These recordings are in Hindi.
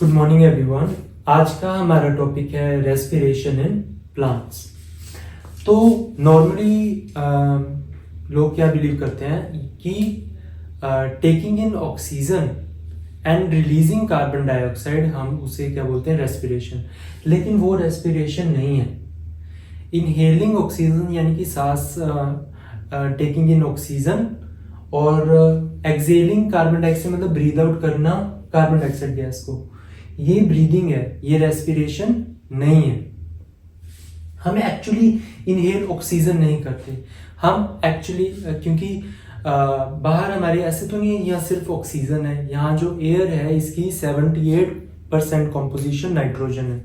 Good morning everyone. आज का हमारा टॉपिक है रेस्पिरेशन इन प्लांट्स। तो नॉर्मली लोग क्या बिलीव करते हैं कि taking in oxygen and releasing carbon dioxide, हम उसे क्या बोलते हैं, रेस्पिरेशन। लेकिन वो रेस्पिरेशन नहीं है। इनहेलिंग ऑक्सीजन यानी कि सांस, टेकिंग इन ऑक्सीजन और एक्सेलिंग कार्बन डाइऑक्साइड मतलब ब्रीद आउट करना कार्बन डाइऑक्साइड गैस को, ये ब्रीदिंग है, ये रेस्पिरेशन नहीं है। हम एक्चुअली इनहेल ऑक्सीजन नहीं करते। हम एक्चुअली क्योंकि बाहर हमारे ऐसे तो नहीं है, यहाँ सिर्फ ऑक्सीजन है। यहाँ जो एयर है इसकी 78% कॉम्पोजिशन नाइट्रोजन है,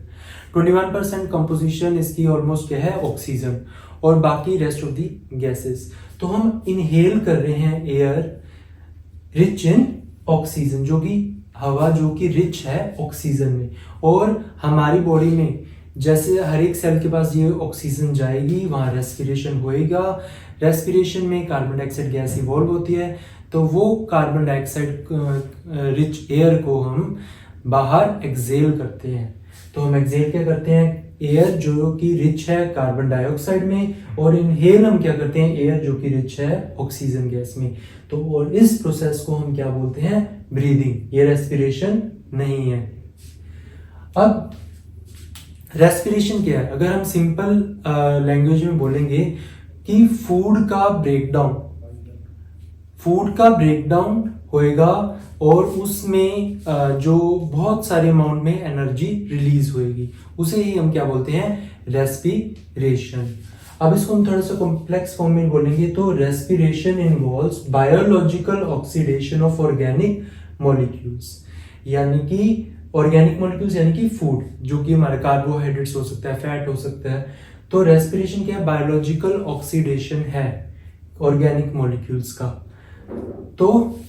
21% कॉम्पोजिशन इसकी ऑलमोस्ट क्या है, ऑक्सीजन, और बाकी रेस्ट ऑफ दी गैसेस। तो हम इनहेल कर रहे हैं एयर रिच इन ऑक्सीजन, जो कि हवा जो कि रिच है ऑक्सीजन में। और हमारी बॉडी में जैसे हर एक सेल के पास ये ऑक्सीजन जाएगी, वहाँ रेस्पिरेशन होएगा। रेस्पिरेशन में कार्बन डाइऑक्साइड गैस इवॉल्व होती है, तो वो कार्बन डाइऑक्साइड रिच एयर को हम बाहर एक्सेल करते हैं। तो हम एक्सेल क्या करते हैं, एयर जो कि रिच है कार्बन डाइऑक्साइड में, और इनहेल हम क्या करते हैं, एयर जो कि रिच है ऑक्सीजन गैस में। तो और इस प्रोसेस को हम क्या बोलते हैं, ब्रीदिंग। ये रेस्पिरेशन नहीं है। अब रेस्पिरेशन क्या है, अगर हम सिंपल लैंग्वेज में बोलेंगे कि फूड का ब्रेकडाउन होएगा और उसमें जो बहुत सारे अमाउंट में एनर्जी रिलीज होएगी, उसे ही हम क्या बोलते हैं, रेस्पिरेशन। अब इसको हम थोड़ा सा कॉम्प्लेक्स फॉर्म में बोलेंगे तो respiration involves biological oxidation of organic molecules, यानी कि ऑर्गेनिक मॉलिक्यूल्स यानी कि फूड, जो कि हमारे कार्बोहाइड्रेट्स हो सकता है, फैट हो सकता है। तो रेस्पिरेशन क्या है, बायोलॉजिकल ऑक्सीडेशन है ऑर्गेनिक मॉलिक्यूल्स का। तो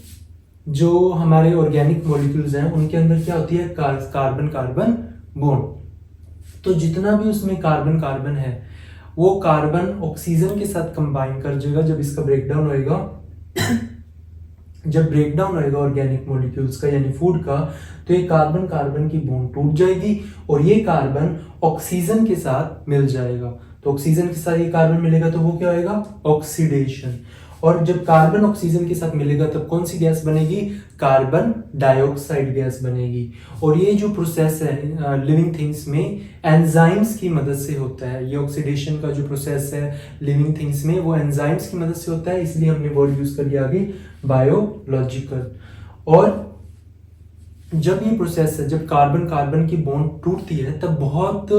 जो हमारे ऑर्गेनिक मॉलिक्यूल्स हैं उनके अंदर क्या होती है, कार्बन कार्बन बॉन्ड। तो जितना भी उसमें कार्बन कार्बन है वो कार्बन ऑक्सीजन के साथ कंबाइन कर जाएगा। जब इसका ब्रेकडाउन होएगा जब ब्रेकडाउन होएगा ऑर्गेनिक मॉलिक्यूल्स का यानी फूड का, तो ये कार्बन कार्बन की बॉन्ड टूट जाएगी और ये कार्बन ऑक्सीजन के साथ मिल जाएगा। तो ऑक्सीजन के साथ ये कार्बन मिलेगा तो वो क्या होएगा, ऑक्सीडेशन। और जब कार्बन ऑक्सीजन के साथ मिलेगा तब कौन सी गैस बनेगी, कार्बन डाइऑक्साइड गैस बनेगी। और ये जो प्रोसेस है लिविंग थिंग्स में एंजाइम्स की मदद से होता है। ये ऑक्सीडेशन का जो प्रोसेस है लिविंग थिंग्स में वो एंजाइम्स की मदद से होता है, इसलिए हमने वर्ड यूज कर दिया आगे बायोलॉजिकल। और जब ये प्रोसेस है, जब कार्बन कार्बन की बॉन्ड टूटती है तब बहुत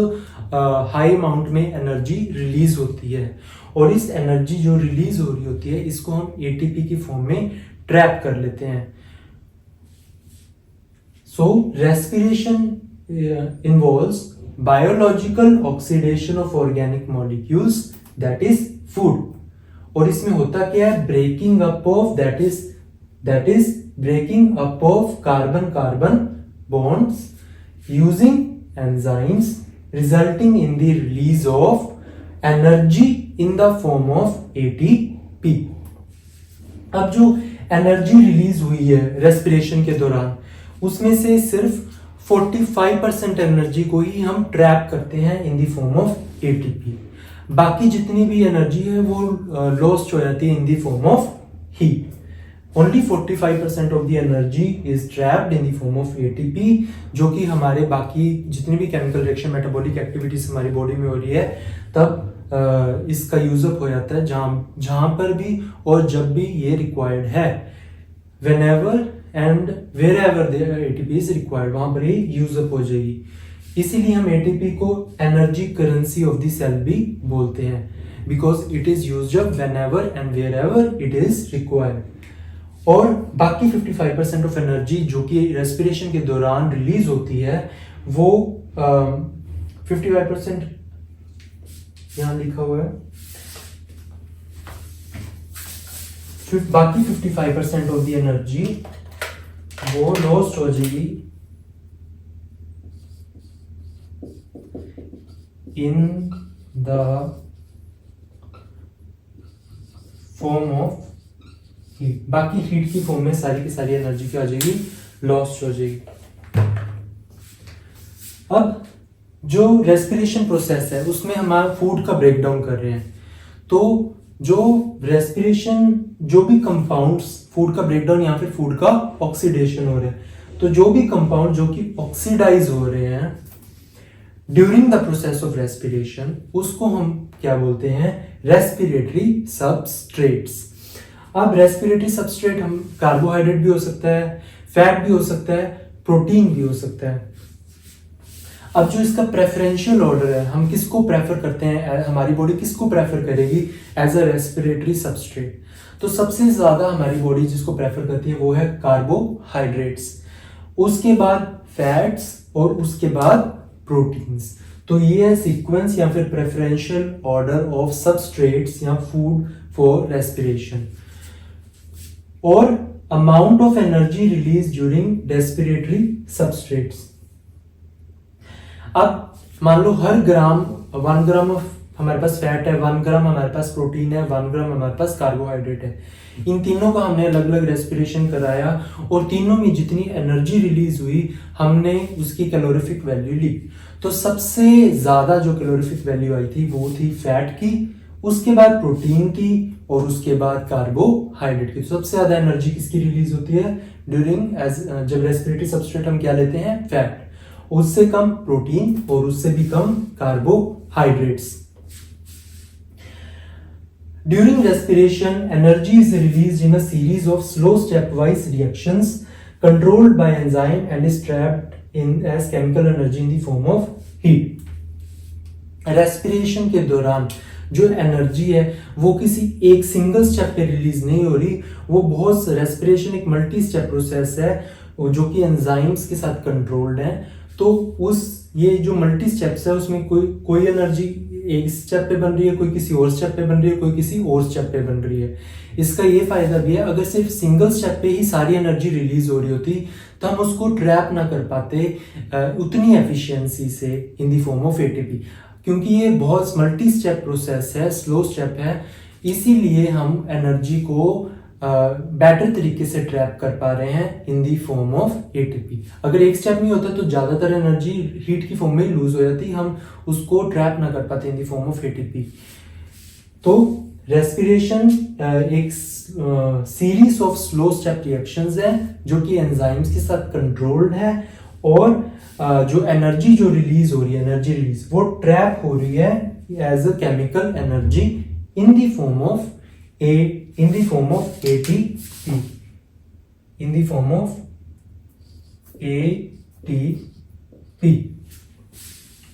हाई अमाउंट में एनर्जी रिलीज होती है। और इस एनर्जी जो रिलीज हो रही होती है इसको हम एटीपी की फॉर्म में ट्रैप कर लेते हैं। So respiration involves biological oxidation of organic molecules, that is food. और इसमें होता क्या है, breaking up of that is breaking up of carbon-carbon bonds using enzymes, resulting in the release of energy in the form of ATP. अब जो एनर्जी रिलीज हुई है रेस्पिरेशन के दौरान, उसमें से सिर्फ 45% एनर्जी को ही हम ट्रैप करते हैं इन द फॉर्म ऑफ एटीपी। बाकी जितनी भी एनर्जी है वो लॉस्ट हो जाती है इन the form of heat. Only 45% of the energy is trapped in the form of ATP, जो कि हमारे बाकी जितनी भी केमिकल रिएक्शन, मेटाबॉलिक एक्टिविटीज हमारी बॉडी में हो रही है तब इसका यूजअप हो जाता है जहां पर भी और जब भी ये रिक्वायर्ड है। whenever and wherever the ATP is required, वहां पर ये यूजअप हो जाएगी। इसीलिए हम ATP को energy currency of the cell भी बोलते हैं, because it is used up whenever and wherever it is required। और बाकी 55% ऑफ एनर्जी जो कि रेस्पिरेशन के दौरान रिलीज होती है वो 55% यहां लिखा हुआ है, बाकी 55% ऑफ द एनर्जी वो लॉस्ट हो जाएगी इन द फॉर्म ऑफ हीट। बाकी हीट की फॉर्म में सारी की सारी एनर्जी क्या हो जाएगी, लॉस्ट हो जाएगी। अब जो रेस्पिरेशन प्रोसेस है उसमें हमारा फूड का ब्रेक डाउन कर रहे हैं, तो जो रेस्पिरेशन जो भी कंपाउंड्स फूड का ब्रेक डाउन या फिर फूड का ऑक्सीडेशन हो रहा है, तो जो भी कंपाउंड जो कि ऑक्सीडाइज हो रहे हैं during the process of respiration, उसको हम क्या बोलते हैं, रेस्पिरेटरी सबस्ट्रेट्स। अब रेस्पिरेटरी सबस्ट्रेट हम कार्बोहाइड्रेट भी हो सकता है, फैट भी हो सकता है, प्रोटीन भी हो सकता है। अब जो इसका प्रेफरेंशियल ऑर्डर है, हम किसको प्रेफर करते हैं, हमारी बॉडी किसको प्रेफर करेगी एज अ रेस्पिरेटरी सबस्ट्रेट, तो सबसे ज्यादा हमारी बॉडी जिसको प्रेफर करती है वो है कार्बोहाइड्रेट्स, उसके बाद फैट्स और उसके बाद प्रोटीन्स। तो ये है सीक्वेंस या फिर प्रेफरेंशियल ऑर्डर ऑफ सबस्ट्रेट्स या फूड फॉर रेस्पिरेशन। और amount of energy release during respiratory substrates. अब मान लो हर ग्राम 1 ग्राम ऑफ हमारे पास फैट है, 1 ग्राम हमारे पास प्रोटीन है, 1 ग्राम हमारे पास कार्बोहाइड्रेट है, इन तीनों का हमने अलग अलग रेस्पिरेशन कराया और तीनों में जितनी एनर्जी रिलीज हुई हमने उसकी कैलोरीफिक वैल्यू ली। तो सबसे ज्यादा जो कैलोरीफिक वैल्यू आई थी वो थी फैट की, उसके बाद प्रोटीन की और उसके बाद कार्बोहाइड्रेट की। तो सबसे ज्यादा एनर्जी किसकी रिलीज होती है ड्यूरिंग जब रेस्पिरेटरी सबस्ट्रेट हम क्या लेते हैं, फैट, उससे कम प्रोटीन और उससे भी कम carbohydrates. During respiration, energy is released in a series of slow stepwise reactions controlled by enzyme and is trapped in as chemical energy in the form of heat. Respiration के दौरान जो एनर्जी है वो किसी एक सिंगल स्टेप पे रिलीज नहीं हो रही, वो बहुत रेस्पिरेशन एक मल्टी स्टेप प्रोसेस है जो कि एंजाइम्स के साथ कंट्रोल्ड है। तो उस ये जो मल्टी स्टेप्स है उसमें कोई एनर्जी एक स्टेप पे बन रही है, कोई किसी और स्टेप पे बन रही है, कोई किसी और स्टेप पे बन रही है। इसका ये फायदा भी है, अगर सिर्फ सिंगल स्टेप पे ही सारी एनर्जी रिलीज हो रही होती तो हम उसको ट्रैप ना कर पाते उतनी एफिशिएंसी से इन द फॉर्म ऑफ एटीपी, क्योंकि ये बहुत मल्टी स्टेप प्रोसेस है, स्लो स्टेप है, इसीलिए हम एनर्जी को बेटर तरीके से ट्रैप कर पा रहे हैं इन दी फॉर्म ऑफ एटीपी। अगर एक स्टेप नहीं होता तो ज्यादातर एनर्जी हीट की फॉर्म में लूज हो जाती, हम उसको ट्रैप ना कर पाते इन दी फॉर्म ऑफ एटीपी। तो रेस्पिरेशन एक series of slow step reactions है जो कि एंजाइम्स के साथ कंट्रोल्ड है और जो एनर्जी जो रिलीज हो रही है, एनर्जी रिलीज वो ट्रैप हो रही है as a chemical energy in the form of ATP, in the form of ATP,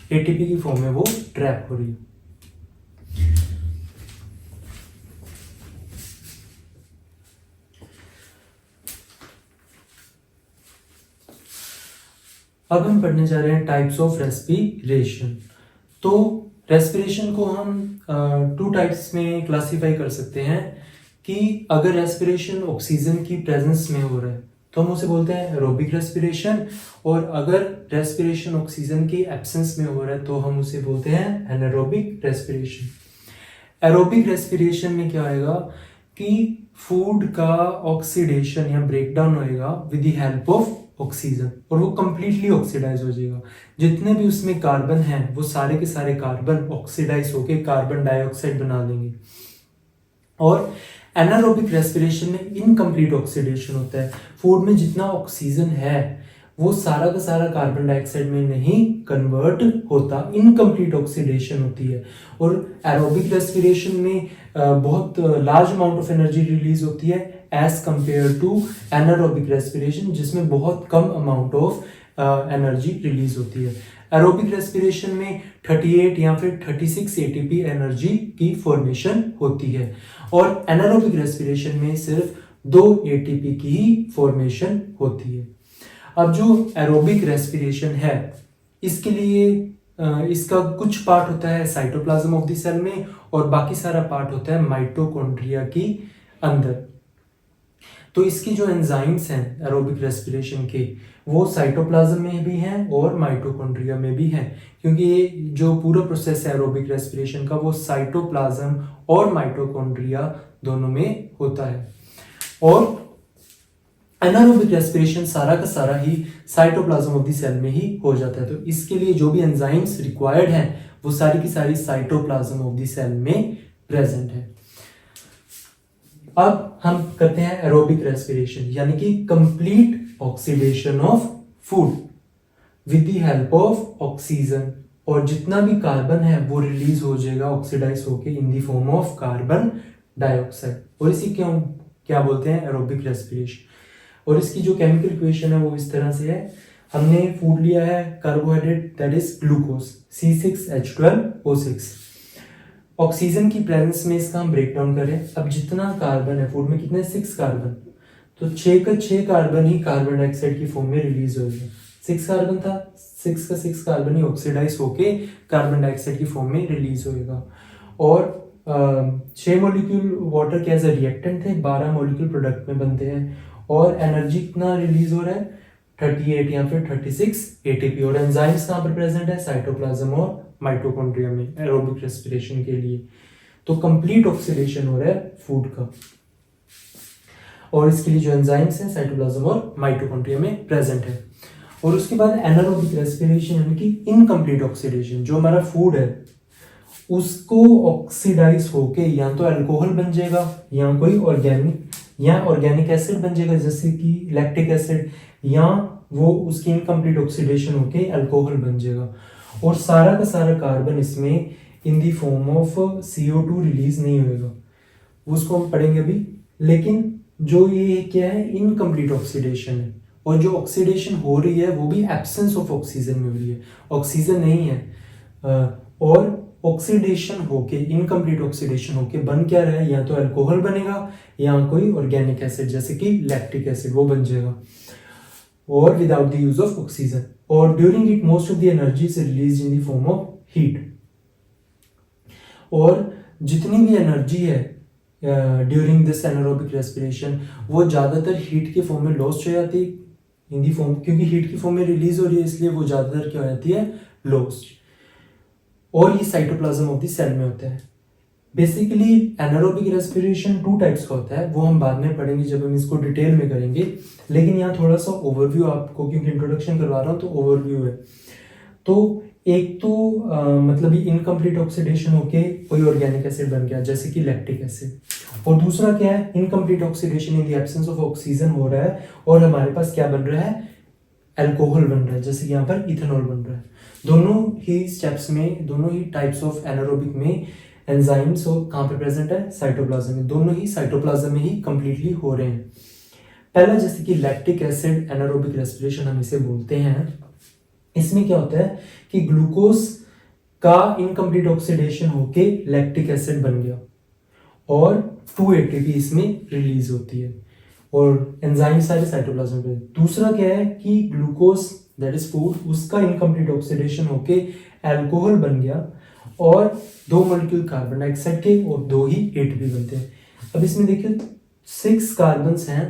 ATP की फॉर्म में वो ट्रैप हो रही है। अब हम पढ़ने जा रहे हैं टाइप्स ऑफ रेस्पिरेशन। तो रेस्पिरेशन को हम 2 टाइप्स में क्लासिफाई कर सकते हैं कि अगर रेस्पिरेशन ऑक्सीजन की प्रेजेंस में हो रहा है तो हम उसे बोलते हैं एरोबिक रेस्पिरेशन, और अगर रेस्पिरेशन ऑक्सीजन की एब्सेंस में हो रहा है तो हम उसे बोलते हैं एनारोबिक रेस्पिरेशन। एरोबिक रेस्पिरेशन में क्या होगा कि फूड का ऑक्सीडेशन या ब्रेकडाउन होएगा with the help of oxygen और वो कंप्लीटली ऑक्सीडाइज हो जाएगा। जितने भी उसमें कार्बन हैं वो सारे के सारे कार्बन ऑक्सीडाइज होके कार्बन डाइऑक्साइड बना देंगे। और एनारोबिक रेस्पिरेशन में इनकम्प्लीट ऑक्सीडेशन होता है, फूड में जितना ऑक्सीजन है वो सारा का सारा कार्बन डाइऑक्साइड में नहीं कन्वर्ट होता, इनकम्प्लीट ऑक्सीडेशन होती है। और एरोबिक रेस्पिरेशन में बहुत large amount of energy release होती है as compare to anaerobic respiration जिसमें बहुत कम अमाउंट ऑफ एनर्जी रिलीज होती है। एरोबिक रेस्पिरेशन में 38 या फिर 36 एटीपी एनर्जी की फॉर्मेशन होती है और एनारोबिक रेस्पिरेशन में सिर्फ 2 एटीपी की ही फॉर्मेशन होती है। अब जो एरोबिक रेस्पिरेशन है इसके लिए इसका कुछ पार्ट होता है साइटोप्लाज्म ऑफ द सेल में और बाकी सारा पार्ट होता है माइटोकॉन्ड्रिया की अंदर। तो इसकी जो एंजाइम्स हैं एरोबिक रेस्पिरेशन के वो साइटोप्लाज्म में भी हैं और माइटोकॉन्ड्रिया में भी हैं, क्योंकि ये जो पूरा प्रोसेस है एरोबिक रेस्पिरेशन का वो साइटोप्लाज्म और माइटोकॉन्ड्रिया दोनों में होता है। और एनारोबिक रेस्पिरेशन सारा का सारा ही साइटोप्लाज्म ऑफ द सेल में ही हो जाता है। तो इसके लिए जो भी एंजाइम्स रिक्वायर्ड हैं वो सारी की सारी साइटोप्लाज्म ऑफ द सेल में प्रेजेंट है। अब हम करते हैं एरोबिक रेस्पिरेशन, यानी कि complete oxidation of food with the help of oxygen, और जितना भी कार्बन है वो रिलीज हो जाएगा ऑक्सीडाइज होके इन the form of carbon dioxide, और इसी क्यों क्या बोलते हैं एरोबिक रेस्पिरेशन। और इसकी जो केमिकल इक्वेशन है वो इस तरह से है, हमने फूड लिया है carbohydrate that is glucose C6H12O6, oxygen की प्रेजेंस में इसका हम ब्रेक डाउन करें। अब जितना कार्बन है फूड में, कितने 6 कार्बन, तो 6 का 6 कार्बन ही कार्बन डाइऑक्साइड की फॉर्म में रिलीज होगा। 6 कार्बन था, 6 का 6 कार्बन ही ऑक्सीडाइज होके कार्बन डाइऑक्साइड की फॉर्म में रिलीज होएगा। और 6 मॉलिक्यूल वाटर के एज अ रिएक्टेंट थे, 12 मॉलिक्यूल प्रोडक्ट में बनते हैं, और एनर्जी कितना रिलीज हो रहा है 38 या फिर 36 ATP। और एंजाइम्स कहाँ पर प्रेजेंट है साइटोप्लाज्म और माइटोकॉन्ड्रिया में एरोबिक रेस्पिरेशन के लिए। तो कंप्लीट ऑक्सीडेशन हो रहा है फूड का, और इसके लिए जो एंजाइम्स हैं साइटोप्लाज्म और माइटोकॉन्ड्रिया में प्रेजेंट है। और उसके बाद एनारोबिक रेस्पिरेशन यानी कि इनकम्प्लीट ऑक्सीडेशन, जो हमारा फूड है उसको ऑक्सीडाइज होके या तो अल्कोहल बन जाएगा या कोई ऑर्गेनिक एसिड बन जाएगा जैसे कि लैक्टिक एसिड, या वो उसकी इनकम्प्लीट ऑक्सीडेशन होके अल्कोहल बन जाएगा। और सारा का सारा कार्बन इसमें in the form of CO2 release नहीं होएगा, उसको हम पढ़ेंगे अभी। लेकिन जो ये क्या है इनकम्प्लीट ऑक्सीडेशन है, और जो ऑक्सीडेशन हो रही है वो भी एब्सेंस ऑफ ऑक्सीजन में हो रही है, ऑक्सीजन नहीं है। और ऑक्सीडेशन होके इनकम्प्लीट ऑक्सीडेशन होके बन क्या रहा है, या तो अल्कोहल बनेगा या कोई ऑर्गेनिक एसिड जैसे कि लैक्टिक एसिड वो बन जाएगा, और without the use of oxygen. और during it most of the energy is release in the form of heat, और जितनी भी एनर्जी है ड्यूरिंग दिस एनारोबिक रेस्पिरेशन वो ज्यादातर हीट के फॉर्म में लॉस्ट हो जाती है इन दी फॉर्म, क्योंकि हीट की फॉर्म में रिलीज हो रही है इसलिए वो ज्यादातर क्या हो जाती है लॉस्ट। और ये साइटोप्लाज्म ऑफ द सेल में होता है। बेसिकली एनारोबिक रेस्पिरेशन 2 टाइप्स का होता है, वो हम बाद में पढ़ेंगे जब हम इसको डिटेल में करेंगे। लेकिन यहाँ थोड़ा सा ओवरव्यू आपको, क्योंकि इंट्रोडक्शन करवा रहा हूँ तो ओवरव्यू है। तो एक तो मतलब इनकम्प्लीट ऑक्सीडेशन होके कोई ऑर्गेनिक एसिड बन गया जैसे कि लैक्टिक एसिड, और दूसरा क्या है incomplete oxidation in the absence of oxygen हो रहा है और हमारे पास क्या बन रहा है अल्कोहल बन रहा है, जैसे यहाँ पर इथेनॉल बन रहा है। दोनों ही स्टेप्स में, दोनों ही टाइप्स ऑफ एनारोबिक में एंजाइम्स कहाँ पे प्रेजेंट है साइटोप्लाज्म में, दोनों ही साइटोप्लाज्म में ही कंप्लीटली हो रहे हैं। पहला जैसे कि लैक्टिक एसिड एनारोबिक रेस्पिरेशन हम इसे बोलते हैं। इसमें क्या होता है कि ग्लूकोज का इनकम्प्लीट ऑक्सीडेशन होके लैक्टिक एसिड बन गया और 2 ATP इसमें रिलीज होती है, और एंजाइम सारे साइटोप्लाज्म में। दूसरा क्या है कि ग्लूकोज दैट इज फूड, उसका इनकम्प्लीट ऑक्सीडेशन होके अल्कोहल बन गया और 2 मॉलिक्यूल कार्बन डाइऑक्साइड के और 2 ही ATP बनते हैं। अब इसमें देखिए 6 कार्बन्स हैं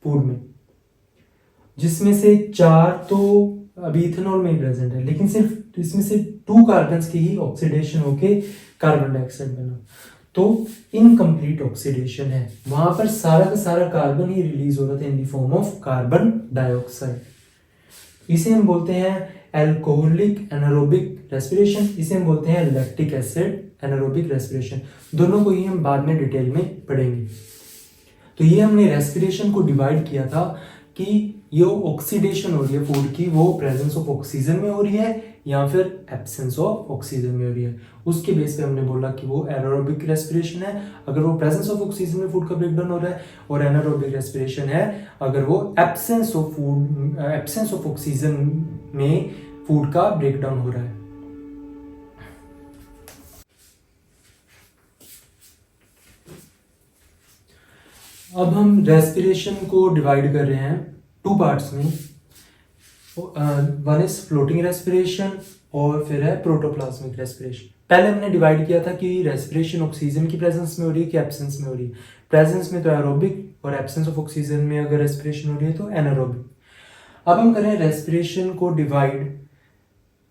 फूड में, जिसमें से 4 तो अभी इथेनॉल में ही प्रेजेंट है, लेकिन सिर्फ इसमें से 2 कार्बन्स की ही ऑक्सीडेशन होके कार्बन डाइऑक्साइड बना, तो इनकम्प्लीट ऑक्सीडेशन है। वहां पर सारा का सारा कार्बन ही रिलीज हो रहा था इन the form of carbon dioxide. इसे हम बोलते हैं अल्कोहलिक एनारोबिक रेस्पिरेशन, इसे हम बोलते हैं लैक्टिक एसिड एनारोबिक रेस्पिरेशन। दोनों को ही हम बाद में डिटेल में पढ़ेंगे। तो ये हमने रेस्पिरेशन को डिवाइड किया था कि ये ऑक्सीडेशन हो रही है फूड की, वो प्रेजेंस ऑफ ऑक्सीजन में हो रही है या फिर एब्सेंस ऑफ ऑक्सीजन में हो रही है। उसके बेस पे हमने बोला कि वो एनारोबिक रेस्पिरेशन है अगर वो प्रेजेंस ऑफ ऑक्सीजन में फूड का ब्रेकडाउन हो रहा है, और एनारोबिक रेस्पिरेशन है अगर वो एब्सेंस ऑफ ऑक्सीजन में फूड का ब्रेकडाउन हो रहा है। अब हम रेस्पिरेशन को डिवाइड कर रहे हैं 2 पार्ट्स में। वन इज फ्लोटिंग रेस्पिरेशन और फिर है प्रोटोप्लाज्मिक रेस्पिरेशन। पहले हमने डिवाइड किया था कि रेस्पिरेशन ऑक्सीजन की प्रेजेंस में हो रही है कि एब्सेंस में हो रही है। प्रेजेंस में तो एरोबिक और एब्सेंस ऑफ ऑक्सीजन में अगर रेस्पिरेशन हो रही है तो एनारोबिक। अब हम करें रेस्पिरेशन को divide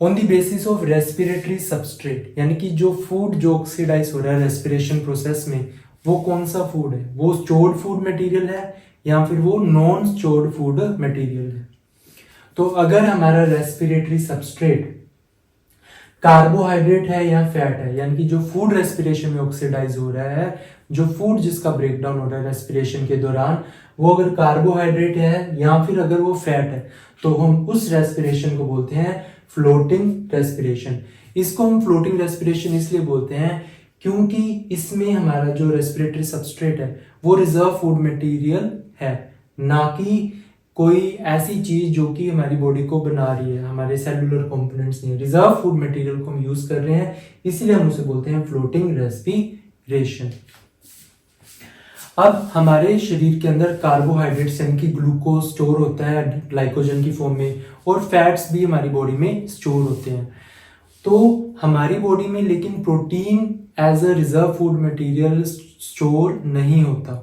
on the basis of respiratory substrate, यानी कि जो फूड जो ऑक्सीडाइज हो रहा है रेस्पिरेशन प्रोसेस में वो कौन सा फूड है, वो स्टोर्ड फूड मटेरियल है या फिर वो नॉन स्टोर्ड फूड मटेरियल है। तो अगर हमारा रेस्पिरेटरी सबस्ट्रेट कार्बोहाइड्रेट है या फैट है, यानी कि जो फूड रेस्पिरेशन में ऑक्सीडाइज हो रहा है, जो फूड जिसका ब्रेकडाउन हो रहा है रेस्पिरेशन के दौरान, वो अगर कार्बोहाइड्रेट है या फिर अगर वो फैट है, तो हम उस रेस्पिरेशन को बोलते हैं फ्लोटिंग रेस्पिरेशन। इसको हम फ्लोटिंग रेस्पिरेशन इसलिए बोलते हैं क्योंकि इसमें हमारा जो रेस्पिरेटरी सबस्ट्रेट है वो रिजर्व फूड मटेरियल है, ना कि कोई ऐसी चीज जो कि हमारी बॉडी को बना रही है, हमारे सेलुलर कंपोनेंट्स नहीं है। रिजर्व फूड मटेरियल को हम यूज कर रहे हैं, इसलिए हम उसे बोलते हैं फ्लोटिंग रेस्पिरेशन। अब हमारे शरीर के अंदर कार्बोहाइड्रेट्स यानी कि ग्लूकोज स्टोर होता है ग्लाइकोजन की फॉर्म में, और फैट्स भी हमारी बॉडी में स्टोर होते हैं। तो हमारी बॉडी में लेकिन protein as a reserve food material store नहीं होता।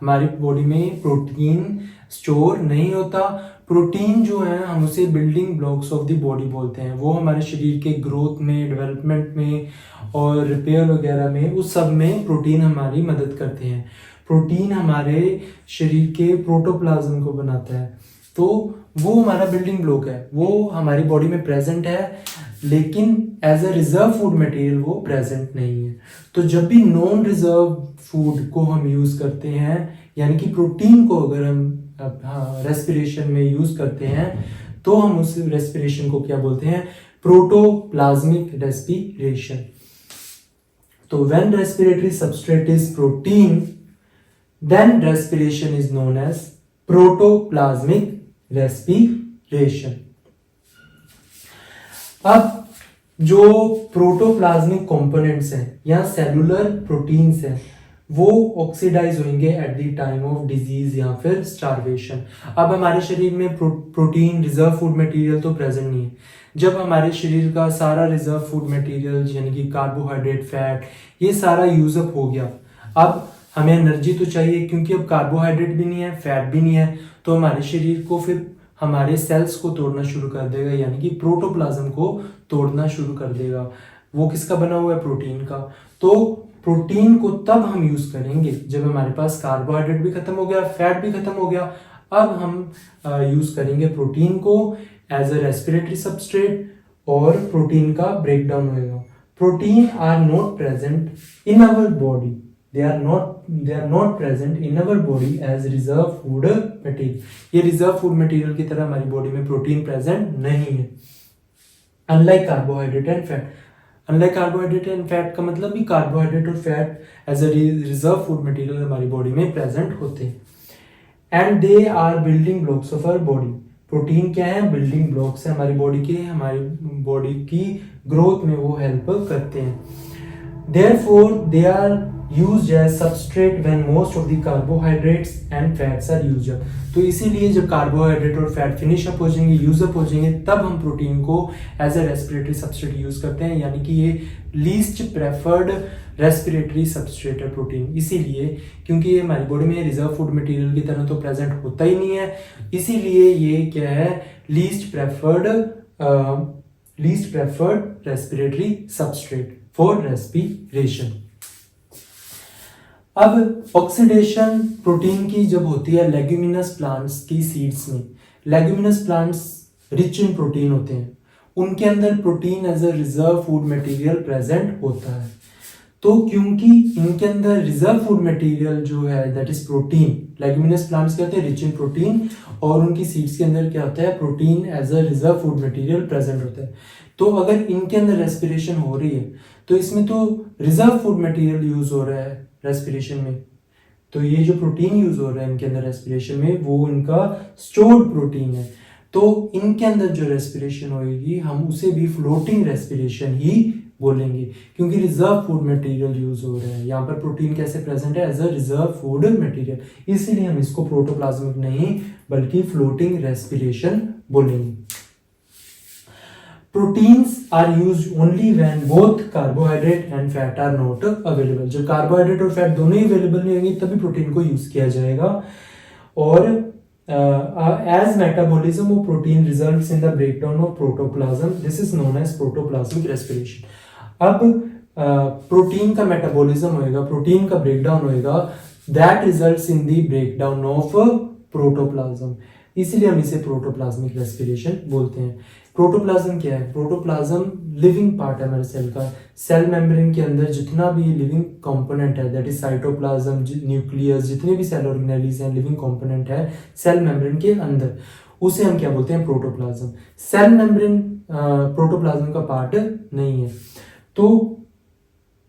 हमारी बॉडी में प्रोटीन स्टोर नहीं होता। प्रोटीन जो है हम उसे building blocks of the body बोलते हैं। वो हमारे शरीर के ग्रोथ में, डेवलपमेंट में और रिपेयर वगैरह में, उस सब में प्रोटीन हमारी मदद करते हैं। प्रोटीन हमारे शरीर के प्रोटोप्लाज्म को बनाता है, तो वो हमारा बिल्डिंग ब्लॉक है, वो हमारी बॉडी में प्रेजेंट है, लेकिन as a reserve food material वो प्रेजेंट नहीं है। तो जब भी नॉन रिजर्व फूड को हम यूज करते हैं, यानी कि प्रोटीन को अगर हम रेस्पिरेशन में यूज करते हैं, तो हम उस रेस्पिरेशन को क्या बोलते हैं? Protoplasmic respiration. तो when respiratory substrate is protein, then respiration is known as protoplasmic respiration. अब जो प्रोटोप्लाज्मिक कंपोनेंट्स हैं या सेलुलर प्रोटीन्स हैं, वो ऑक्सीडाइज होंगे at the time of disease या फिर स्टार्वेशन। अब हमारे शरीर में प्रोटीन रिजर्व फूड मटेरियल तो प्रेजेंट नहीं है। जब हमारे शरीर का सारा रिजर्व फूड मटेरियल यानी कि कार्बोहाइड्रेट, फैट, ये सारा यूजअप हो गया, अब हमें एनर्जी तो चाहिए, क्योंकि अब कार्बोहाइड्रेट भी नहीं है, फैट भी नहीं है, तो हमारे शरीर को फिर हमारे सेल्स को तोड़ना शुरू कर देगा, यानी कि प्रोटोप्लाज्म को तोड़ना शुरू कर देगा। वो किसका बना हुआ है? प्रोटीन का। तो प्रोटीन को तब हम यूज करेंगे जब हमारे पास कार्बोहाइड्रेट भी खत्म हो गया, फैट भी खत्म हो गया। अब हम यूज करेंगे प्रोटीन को एज अ रेस्पिरेटरी सबस्ट्रेट, और प्रोटीन का ब्रेकडाउन होगा। Protein are not present in our body, they are not present in our body as reserve food material। ये रिजर्व फूड मटेरियल की तरह हमारी बॉडी में प्रोटीन प्रेजेंट नहीं है। Unlike carbohydrate and fat, unlike carbohydrate and fat का मतलब भी कार्बोहाइड्रेट और fat as a reserve food material हमारी बॉडी में प्रेजेंट होते हैं। And they are building blocks of our body. Protein क्या है? बिल्डिंग ब्लॉक्स है हमारी बॉडी के, हमारी बॉडी की ग्रोथ में वो हेल्प करते हैं। Therefore, they are used as substrate when most of the carbohydrates and fats are used up। तो इसीलिए जब कार्बोहाइड्रेट और फैट फिनिश अप हो जाएंगे, यूज अप हो जाएंगे, तब हम प्रोटीन को as a respiratory substrate use करते हैं, यानी कि ये लीस्ट प्रेफर्ड रेस्पिरेटरी सबस्ट्रेट है प्रोटीन। इसीलिए क्योंकि ये हमारी बॉडी में रिजर्व फूड मटेरियल की तरह तो प्रेजेंट होता ही नहीं है, इसीलिए ये क्या है? Least preferred respiratory substrate for respiration. अब ऑक्सीडेशन प्रोटीन की जब होती है लेग्यूमिनस प्लांट्स की सीड्स में, leguminous plants rich in protein होते हैं, उनके अंदर protein as a reserve food material present होता है। तो क्योंकि इनके अंदर रिजर्व फूड मटेरियल जो है that is protein, leguminous plants क्या होते हैं? रिच इन प्रोटीन, और उनकी सीड्स के अंदर क्या होता है? Protein as a reserve food material present होता है। तो अगर इनके अंदर रेस्पिरेशन हो रही है, तो इसमें तो रिजर्व फूड मटेरियल यूज हो रहा है रेस्पिरेशन में, तो ये जो प्रोटीन यूज हो रहा है इनके अंदर रेस्पिरेशन में, वो इनका स्टोर्ड प्रोटीन है। तो इनके अंदर जो रेस्पिरेशन होगी हम उसे भी फ्लोटिंग रेस्पिरेशन ही बोलेंगे, क्योंकि रिजर्व फूड मटेरियल यूज हो रहा है। यहाँ पर प्रोटीन कैसे प्रेजेंट है? As a reserve food material, इसलिए हम इसको प्रोटोप्लाज्मिक नहीं बल्कि फ्लोटिंग रेस्पिरेशन बोलेंगे। Proteins are used only when both carbohydrate and fat are not available। जब कार्बोहाइड्रेट और फैट दोनों ही अवेलेबल नहीं होंगे तभी प्रोटीन को यूज किया जाएगा। और as metabolism of protein results in the breakdown of protoplasm, this is known as protoplasmic respiration। अब प्रोटीन का मेटाबॉलिज्म होएगा, प्रोटीन का ब्रेकडाउन होएगा, that results in the breakdown of protoplasm. इसीलिए हम इसे प्रोटोप्लाज्मिक रेस्पिरेशन बोलते हैं। प्रोटोप्लाज्म क्या है? प्रोटोप्लाज्म लिविंग पार्ट है हमारे सेल का। सेल मेम्ब्रेन के अंदर जितना भी लिविंग कंपोनेंट है, दैट इज साइटोप्लाज्म, न्यूक्लियस, जितने भी सेल ऑर्गेनेलीज हैं, लिविंग कंपोनेंट है सेल मेम्ब्रेन के अंदर, उसे हम क्या बोलते हैं? प्रोटोप्लाज्म। सेल मेम्ब्रेन प्रोटोप्लाज्म का पार्ट नहीं है। तो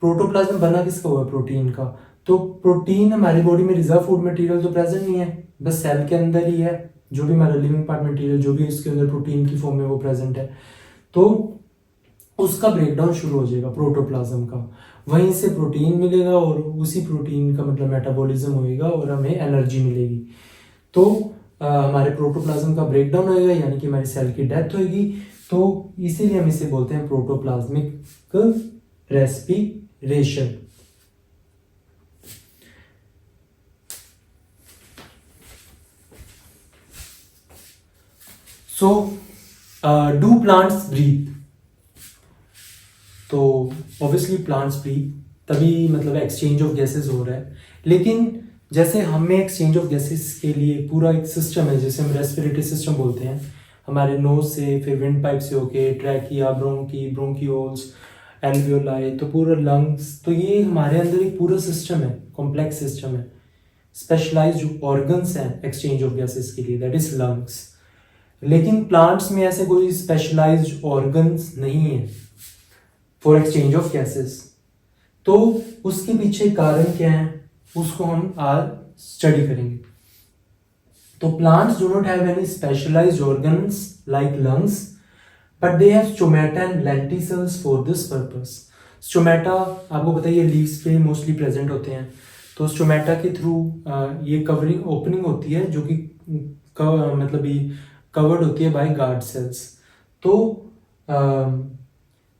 प्रोटोप्लाज्म बना किसका हुआ? प्रोटीन का। तो प्रोटीन हमारी बॉडी में रिजर्व फूड मटेरियल तो प्रेजेंट नहीं है, बस सेल के अंदर ही है। जो भी हमारा लिविंग पार्ट मटेरियल जो भी उसके अंदर प्रोटीन की फॉर्म में वो प्रेजेंट है, तो उसका ब्रेकडाउन शुरू हो जाएगा प्रोटोप्लाज्म का। वहीं से प्रोटीन मिलेगा और उसी प्रोटीन का मतलब मेटाबॉलिज्म होएगा और हमें एनर्जी मिलेगी। तो हमारे प्रोटोप्लाज्म का ब्रेकडाउन होएगा, यानी कि हमारी सेल की डेथ होएगी। तो इसीलिए हम इसे बोलते हैं protoplasmic respiration. So do plants breathe? तो ऑब्वियसली प्लांट्स ब्रीथ, तभी मतलब एक्सचेंज ऑफ गैसेस हो रहा है। लेकिन जैसे हमें एक्सचेंज ऑफ गैसेस के लिए पूरा एक सिस्टम है, जैसे हम रेस्पिरेटरी सिस्टम बोलते हैं, हमारे नोज से, फिर विंड पाइप से होके ट्रैकिया, ब्रोंकियोल्स, एल्वियोलाई, तो पूरा लंग्स, तो ये हमारे अंदर एक पूरा सिस्टम है, कॉम्प्लेक्स सिस्टम है। स्पेशलाइज्ड ऑर्गन्स हैं एक्सचेंज ऑफ गैसेस के लिए, दैट इज लंग्स। लेकिन प्लांट्स में ऐसे कोई स्पेशलाइज्ड ऑर्गन्स नहीं है फॉर एक्सचेंज ऑफ गैसेस। तो उसके पीछे कारण क्या है, उसको हम आज स्टडी करेंगे। तो plants do not have any specialized organs like lungs, but they have stomata and lenticels for this purpose. Stomata आपको पता है ये लीव्स पे मोस्टली प्रेजेंट होते हैं। तो स्टोमेटा के थ्रू ये कवरिंग ओपनिंग होती है, जो कि मतलब ये कवर्ड होती है बाय गार्ड सेल्स। तो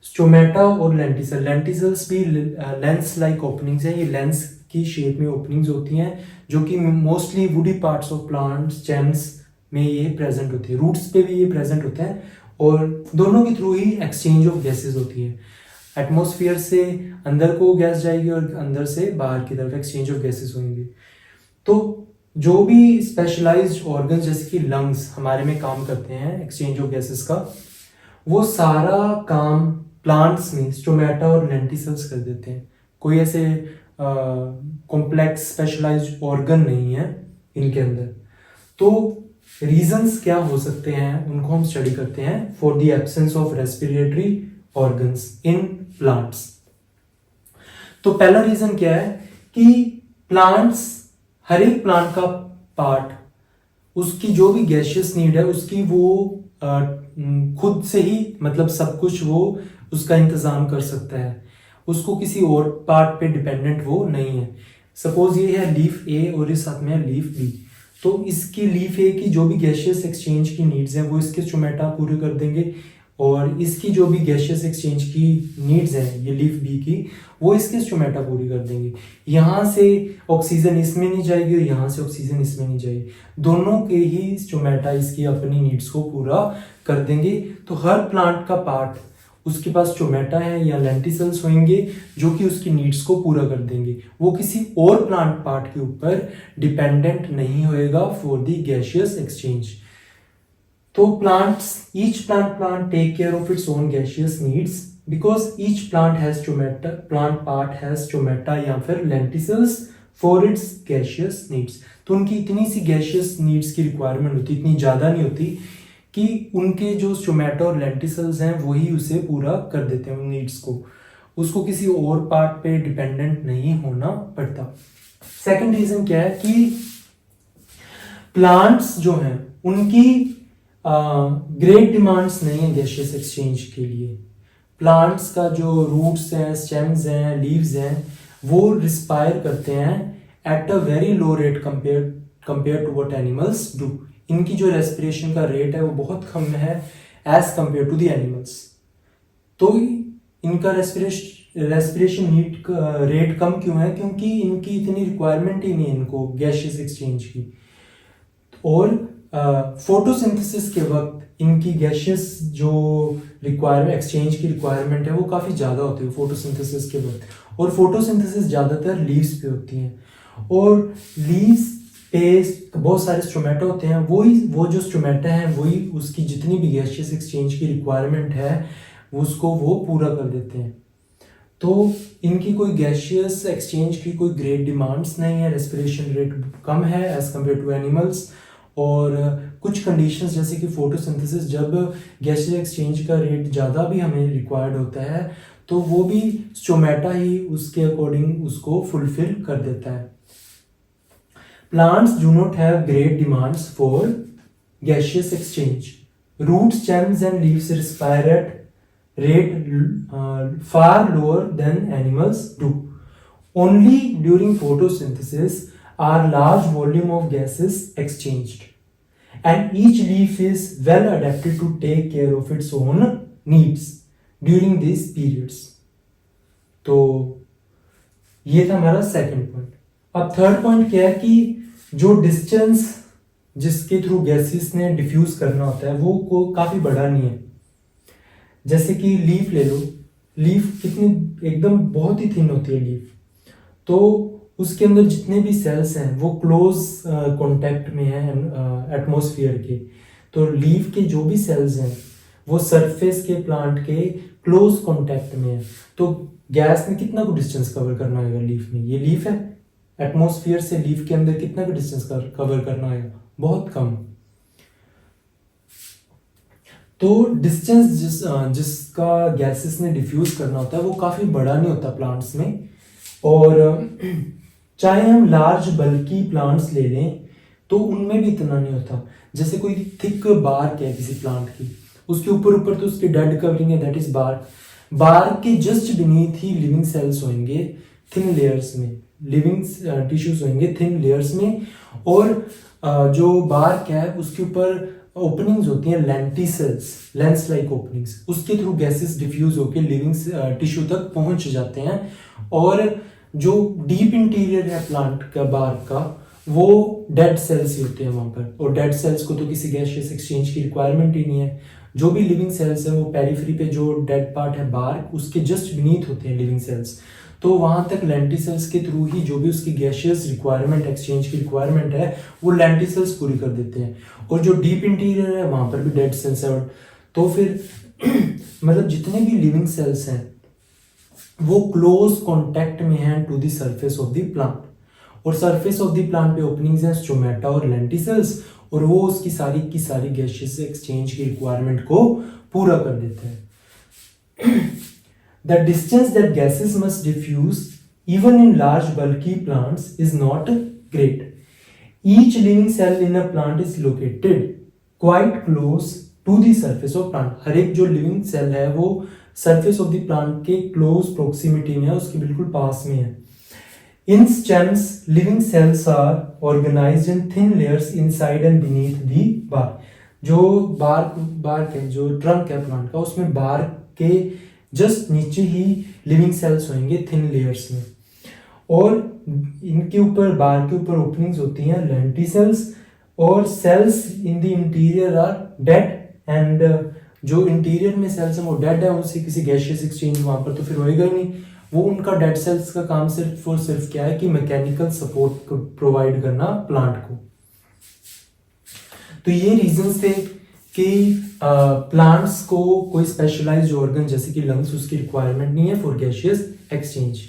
स्टोमेटा और लेंटिसल, लेंटिसल्स भी लेंस लाइक ओपनिंग्स हैं। ये लेंस की शेप में ओपनिंग्स होती हैं, जो कि mostly woody parts of plants, stems में ये प्रेजेंट होती है। रूट्स पे भी ये प्रेजेंट होते हैं और दोनों के through he exchange of gases होती है। एटमॉस्फेयर से अंदर को गैस जाएगी और अंदर से बाहर की तरफ एक्सचेंज ऑफ गैसेस होंगे। तो जो भी स्पेशलाइज्ड ऑर्गन्स जैसे कि लंग्स हमारे में काम करते हैं एक्सचेंज ऑफ गैसेस का, वो सारा काम प्लांट्स में स्टोमेटा और लेंटिसल्स कर देते हैं। कोई ऐसे कॉम्प्लेक्स स्पेशलाइज्ड ऑर्गन नहीं है इनके अंदर। तो रीजंस क्या हो सकते हैं उनको हम स्टडी करते हैं for the absence of respiratory organs in plants. तो पहला रीजन क्या है कि प्लांट्स, हर एक प्लांट का पार्ट उसकी जो भी गैशियस नीड है उसकी वो खुद से ही मतलब सब कुछ वो उसका इंतजाम कर सकता है। उसको किसी और पार्ट पे डिपेंडेंट वो नहीं है। सपोज ये है लीफ ए और इस साथ में है लीफ बी, तो इसकी लीफ ए की जो भी गैशियस एक्सचेंज की नीड्स हैं वो इसके स्टोमेटा पूरे कर देंगे, और इसकी जो भी गैशियस एक्सचेंज की नीड्स हैं ये लीफ बी की, वो इसके स्टोमेटा पूरी कर देंगे। यहाँ से ऑक्सीजन इसमें नहीं जाएगी और यहाँ से ऑक्सीजन इसमें नहीं जाएगी, दोनों के ही स्टोमेटा इसकी अपनी नीड्स को पूरा कर देंगे। तो हर प्लांट का पार्ट उसके पास स्टोमेटा है या लेंटिसल्स होंगे जो कि उसकी नीड्स को पूरा कर देंगे। वो किसी और प्लांट पार्ट के ऊपर डिपेंडेंट नहीं होएगा फॉर द गैशियस एक्सचेंज। तो plants, each plant take care of its own gaseous needs because each plant part has stomata या फिर lenticels for its gaseous needs। तो उनकी इतनी सी gaseous needs की requirement होती, इतनी ज़्यादा नहीं होती कि उनके जो स्टोमेटा और लेंटिसल्स हैं वही उसे पूरा कर देते हैं उन नीड्स को, उसको किसी और पार्ट पे डिपेंडेंट नहीं होना पड़ता। सेकंड रीजन क्या है कि प्लांट्स जो हैं उनकी ग्रेट डिमांड्स नहीं है गैशियस एक्सचेंज के लिए। प्लांट्स का जो रूट्स हैं, स्टेम्स हैं, लीव्स हैं, वो रिस्पायर करते हैं at a very low rate compare to what animals do. इनकी जो रेस्पिरेशन का रेट है वो बहुत कम है as compare to the animals. तो इनका रेस्पिरेशन नीड रेट कम क्यों है? क्योंकि इनकी इतनी रिक्वायरमेंट ही नहीं है इनको गैशियस एक्सचेंज की। और फोटोसिंथेसिस के वक्त इनकी गैशियस जो एक्सचेंज की रिक्वायरमेंट है वो काफ़ी ज़्यादा होती है फोटोसिंथेसिस के वक्त, और फोटोसिंथेसिस ज़्यादातर लीव्स पे होती हैं। और लीव्स पे बहुत सारे स्ट्रोमेटा होते हैं, वो जो स्ट्रोमेटा हैं वही उसकी जितनी भी गैसियस एक्सचेंज की रिक्वायरमेंट है उसको वो पूरा कर देते हैं। तो इनकी कोई गैसियस एक्सचेंज की कोई ग्रेट डिमांड्स नहीं है, रेस्पिरेशन रेट कम है एज कम्पेयर टू एनिमल्स। और कुछ कंडीशंस जैसे कि फोटोसिंथेसिस, जब गैसियस एक्सचेंज का रेट ज़्यादा भी हमें रिक्वायर्ड होता है तो वो भी स्टोमेटा ही उसके अकॉर्डिंग उसको फुलफिल कर देता है। Plants do not have great demands for gaseous exchange. Root stems and leaves respire at rate far lower than animals do. Only during photosynthesis are large volume of gases exchanged, and each leaf is well adapted to take care of its own needs during these periods. तो ये था हमारा सेकंड पॉइंट। अब थर्ड पॉइंट क्या है कि जो डिस्टेंस जिसके थ्रू गैसेस ने डिफ्यूज करना होता है वो काफी बड़ा नहीं है। जैसे कि लीफ ले लो, लीफ कितनी एकदम बहुत ही थिन होती है लीफ, तो उसके अंदर जितने भी सेल्स हैं वो क्लोज कांटेक्ट में है एटमॉस्फेयर के। तो लीफ के जो भी सेल्स हैं वो सरफेस के प्लांट के क्लोज कांटेक्ट में है। तो गैस में कितना को डिस्टेंस कवर करना होगा लीफ में, ये लीफ है, एटमॉस्फेयर से लीफ के अंदर कितना को डिस्टेंस कवर करना होगा, बहुत कम। तो डिस्टेंस जिसका गैसेस ने डिफ्यूज करना होता है वो काफ़ी बड़ा नहीं होता प्लांट्स में। और चाहे हम लार्ज बल्कि प्लांट्स ले लें तो उनमें भी इतना नहीं होता। जैसे कोई थिक बार्क है किसी प्लांट की, उसके ऊपर तो उसकी डेड कवरिंग है, दैट इज बार्क। बार्क के जस्ट बीनीथ ही लिविंग सेल्स होंगे थिन लेयर्स में, लिविंग टिश्यूज होंगे थिन लेयर्स में। और जो बार्क है उसके ऊपर ओपनिंग्स होती हैं लेंटिसेल्स, लेंस लाइक ओपनिंग्स, उसके थ्रू गैसेस डिफ्यूज होकर लिविंग टिश्यू तक पहुंच जाते हैं। और जो डीप इंटीरियर है प्लांट का बार्क का वो डेड सेल्स ही होते हैं वहां पर, और डेड सेल्स को तो किसी गैसियस एक्सचेंज की रिक्वायरमेंट ही नहीं है। जो भी लिविंग सेल्स है वो पेरिफेरी पे जो डेड पार्ट है बार्क उसके जस्ट बीनीथ होते हैं लिविंग सेल्स। तो वहां तक लेंटिसेल्स के थ्रू ही जो भी उसकी गैसियस रिक्वायरमेंट, एक्सचेंज की रिक्वायरमेंट है वो लेंटिसेल्स पूरी कर देते हैं। और जो डीप इंटीरियर है वहां पर भी डेड सेल्स है। तो फिर मतलब जितने भी लिविंग सेल्स हैं वो क्लोज कांटेक्ट में हैं to the surface of the plant, और सरफेस ऑफ द प्लांट पे ओपनिंग्स हैं स्टोमेटा और लेंटिसेल्स, और वो उसकी सारी की सारी गैसियस एक्सचेंज की रिक्वायरमेंट को पूरा कर देते हैं। The distance that gases must diffuse even in large bulky plants is not great. Each living cell in a plant is located quite close to the surface of plant. हर एक जो living cell है वो surface of the plant के close proximity में है, उसके बिल्कुल पास में है। In stems, living cells are organized in thin layers inside and beneath the bark. जो bark है, जो trunk है प्लांट का, उसमें bark के जस्ट नीचे ही लिविंग सेल्स होंगे थिन लेयर्स में, और इनके ऊपर बार के ऊपर ओपनिंग्स होती हैं लेंटिसेल्स, और cells in the interior are dead, and जो इंटीरियर में सेल्स हैं वो डेड है, उनसे किसी गैसियस एक्सचेंज वहां पर तो फिर होएगा ही नहीं। वो उनका डेड सेल्स का काम सिर्फ और सिर्फ क्या है कि मैकेनिकल सपोर्ट प्रोवाइड करना प्लांट को। तो ये रीजंस थे कि प्लांट्स को कोई स्पेशलाइज्ड ऑर्गन जैसे कि लंग्स उसकी रिक्वायरमेंट नहीं है फॉर गैसियस एक्सचेंज।